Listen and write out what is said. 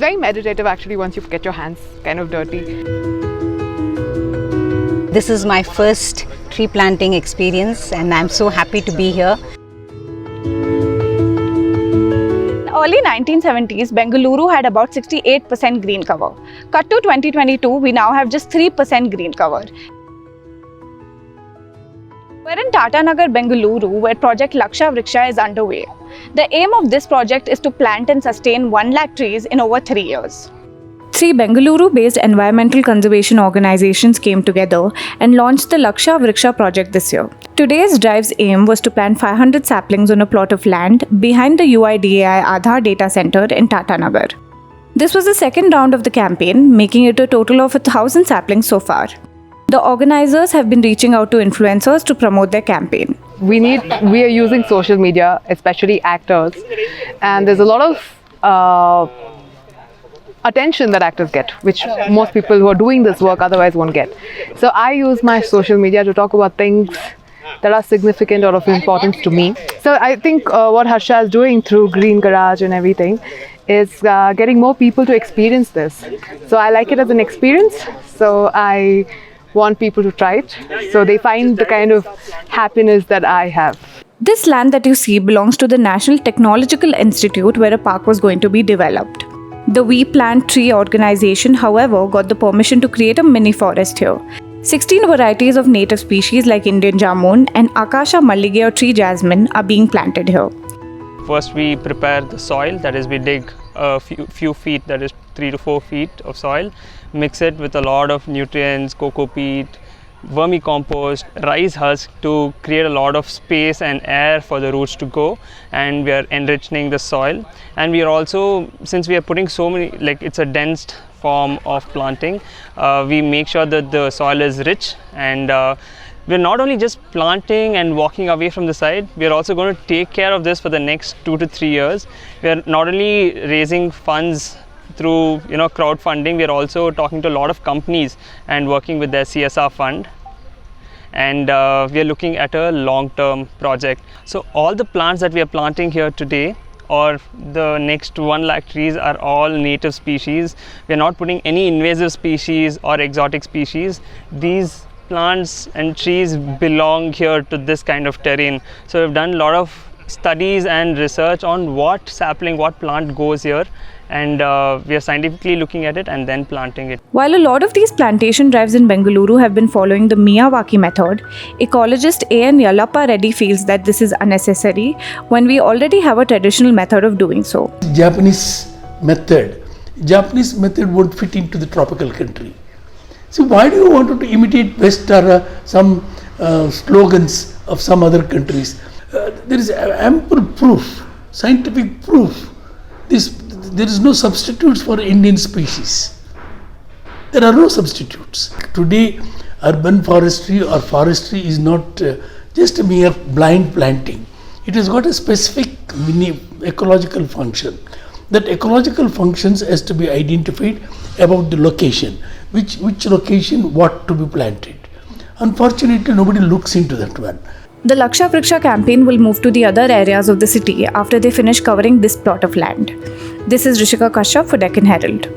very meditative actually once you get your hands kind of dirty. This is my first tree planting experience and I'm so happy to be here. Early 1970s, Bengaluru had about 68% green cover. Cut to 2022, we now have just 3% green cover. We're in Tata Nagar, Bengaluru, where project Laksha Vruksha is underway. The aim of this project is to plant and sustain 1 lakh trees in over 3 years. 3 Bengaluru-based environmental conservation organizations came together and launched the Laksha Vruksha project this year. Today's drive's aim was to plant 500 saplings on a plot of land behind the UIDAI Aadhaar data center in Tata Nagar. This was the second round of the campaign, making it a total of 1,000 saplings so far. The organizers have been reaching out to influencers to promote their campaign. We are using social media, especially actors, and there's a lot of attention that actors get, which most people who are doing this work otherwise won't get. So I use my social media to talk about things that are significant or of importance to me. So I think what Harsha is doing through Green Garage and everything is getting more people to experience this. So I like it as an experience, so I want people to try it, so they find the kind of happiness that I have. This land that you see belongs to the National Technological Institute, where a park was going to be developed. The We Plant Tree organization, however, got the permission to create a mini forest here. 16 varieties of native species like Indian Jamun and Akasha Mallige or tree jasmine are being planted here. First we prepare the soil, that is we dig a few feet, that is 3 to 4 feet of soil, mix it with a lot of nutrients, cocoa peat, vermicompost, rice husk to create a lot of space and air for the roots to go, and we are enriching the soil. And we are also, since we are putting so many, like it's a dense form of planting, we make sure that the soil is rich, and we're not only just planting and walking away from the site, we're also going to take care of this for the next 2 to 3 years. We're not only raising funds through crowdfunding, we are also talking to a lot of companies and working with their CSR fund, and we are looking at a long-term project. So all the plants that we are planting here today, or the next 1 lakh trees, are all native species. We are not putting any invasive species or exotic species. These plants and trees belong here to this kind of terrain. So we've done a lot of studies and research on what sapling, what plant goes here, and we are scientifically looking at it and then planting it. While a lot of these plantation drives in Bengaluru have been following the Miyawaki method, ecologist A.N. Yallappa Reddy feels that this is unnecessary when we already have a traditional method of doing so. Japanese method won't fit into the tropical country. So why do you want to imitate West or some slogans of some other countries? There is ample proof, scientific proof. There is no substitutes for Indian species. There are no substitutes. Today, urban forestry or forestry is not just a mere blind planting. It has got a specific ecological function. That ecological functions has to be identified about the location. Which location, what to be planted. Unfortunately, nobody looks into that one. The Laksha Vruksha campaign will move to the other areas of the city after they finish covering this plot of land. This is Rishika Kashyap for Deccan Herald.